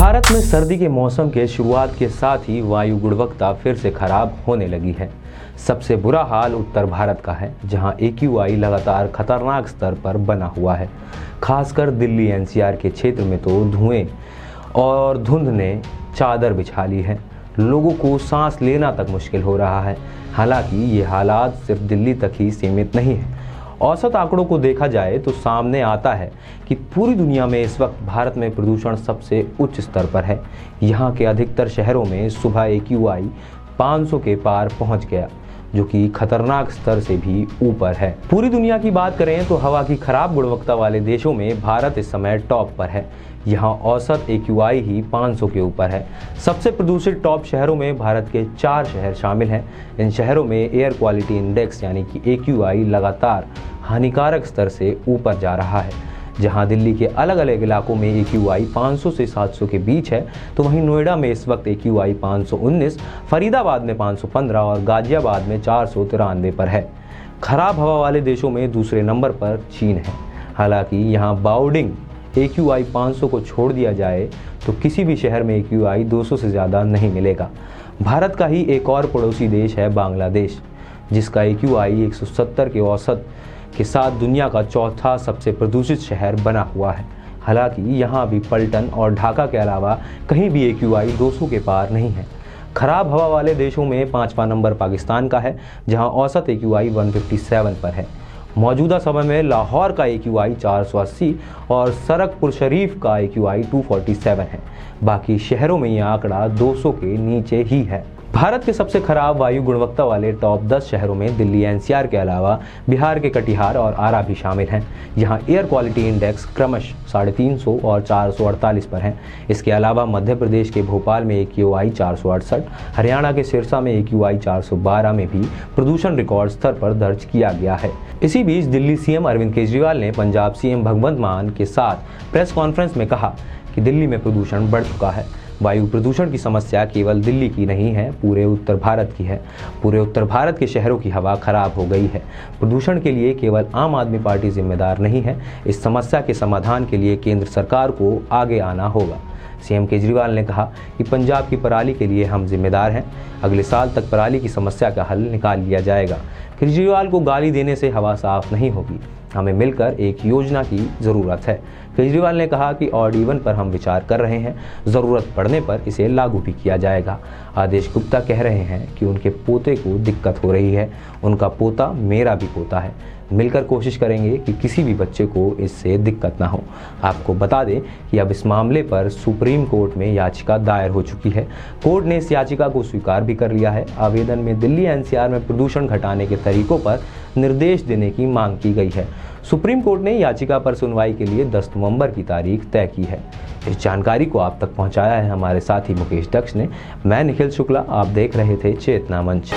भारत में सर्दी के मौसम के शुरुआत के साथ ही वायु गुणवत्ता फिर से खराब होने लगी है। सबसे बुरा हाल उत्तर भारत का है, जहां AQI लगातार खतरनाक स्तर पर बना हुआ है। खासकर दिल्ली NCR के क्षेत्र में तो धुएं और धुंध ने चादर बिछा ली है। लोगों को सांस लेना तक मुश्किल हो रहा है। हालांकि ये हालात सिर्फ दिल्ली तक ही सीमित नहीं है। औसत आंकड़ों को देखा जाए तो सामने आता है कि पूरी दुनिया में इस वक्त भारत में प्रदूषण सबसे उच्च स्तर पर है। यहाँ के अधिकतर शहरों में सुबह AQI 500 के पार पहुँच गया, जो कि खतरनाक स्तर से भी ऊपर है। पूरी दुनिया की बात करें तो हवा की खराब गुणवत्ता वाले देशों में भारत इस समय टॉप पर है। यहाँ औसत AQI ही 500 के ऊपर है। सबसे प्रदूषित टॉप शहरों में भारत के 4 शहर शामिल हैं। इन शहरों में एयर क्वालिटी इंडेक्स यानी कि AQI लगातार हानिकारक स्तर से ऊपर जा रहा है। जहां दिल्ली के अलग अलग इलाकों में AQI 500 से 700 के बीच है, तो वहीं नोएडा में इस वक्त AQI 519, फरीदाबाद में 515 और गाजियाबाद में 493 पर है। खराब हवा वाले देशों में दूसरे नंबर पर चीन है। हालांकि यहाँ बाउडिंग AQI 500 को छोड़ दिया जाए तो किसी भी शहर में AQI 200 से ज़्यादा नहीं मिलेगा। भारत का ही एक और पड़ोसी देश है बांग्लादेश, जिसका AQI 170 के औसत के साथ दुनिया का चौथा सबसे प्रदूषित शहर बना हुआ है। हालांकि यहाँ भी पलटन और ढाका के अलावा कहीं भी AQI 200 के पार नहीं है। खराब हवा वाले देशों में 5वां नंबर पाकिस्तान का है, जहाँ औसत AQI 157 पर है। मौजूदा समय में लाहौर का AQI 480 और सरकपुर शरीफ का AQI 247 है। बाकी शहरों में यह आंकड़ा 200 के नीचे ही है। भारत के सबसे खराब वायु गुणवत्ता वाले टॉप 10 शहरों में दिल्ली NCR के अलावा बिहार के कटिहार और आरा भी शामिल हैं। यहाँ एयर क्वालिटी इंडेक्स क्रमशः 350 और 448 पर हैं। इसके अलावा मध्य प्रदेश के भोपाल में AQI 468, हरियाणा के सिरसा में AQI 412 में भी प्रदूषण रिकॉर्ड स्तर पर दर्ज किया गया है। इसी बीच दिल्ली CM अरविंद केजरीवाल ने पंजाब CM भगवंत मान के साथ प्रेस कॉन्फ्रेंस में कहा कि दिल्ली में प्रदूषण बढ़ चुका है। वायु प्रदूषण की समस्या केवल दिल्ली की नहीं है, पूरे उत्तर भारत की है। पूरे उत्तर भारत के शहरों की हवा खराब हो गई है। प्रदूषण के लिए केवल आम आदमी पार्टी जिम्मेदार नहीं है। इस समस्या के समाधान के लिए केंद्र सरकार को आगे आना होगा। CM केजरीवाल ने कहा कि पंजाब की पराली के लिए हम जिम्मेदार हैं। अगले साल तक पराली की समस्या का हल निकाल लिया जाएगा। केजरीवाल को गाली देने से हवा साफ नहीं होगी। हमें मिलकर एक योजना की ज़रूरत है। केजरीवाल ने कहा कि ऑड इवन पर हम विचार कर रहे हैं, ज़रूरत पड़ने पर इसे लागू भी किया जाएगा। आदेश गुप्ता कह रहे हैं कि उनके पोते को दिक्कत हो रही है। उनका पोता मेरा भी पोता है। मिलकर कोशिश करेंगे कि किसी भी बच्चे को इससे दिक्कत ना हो। आपको बता दें कि अब इस मामले पर सुप्रीम कोर्ट में याचिका दायर हो चुकी है। कोर्ट ने इस याचिका को स्वीकार भी कर लिया है। आवेदन में दिल्ली NCR में प्रदूषण घटाने के तरीकों पर निर्देश देने की मांग की गई है। सुप्रीम कोर्ट ने याचिका पर सुनवाई के लिए 10 नवंबर की तारीख तय की है। इस जानकारी को आप तक पहुंचाया है हमारे साथी मुकेश दक्ष ने। मैं निखिल शुक्ला, आप देख रहे थे चेतना मंच।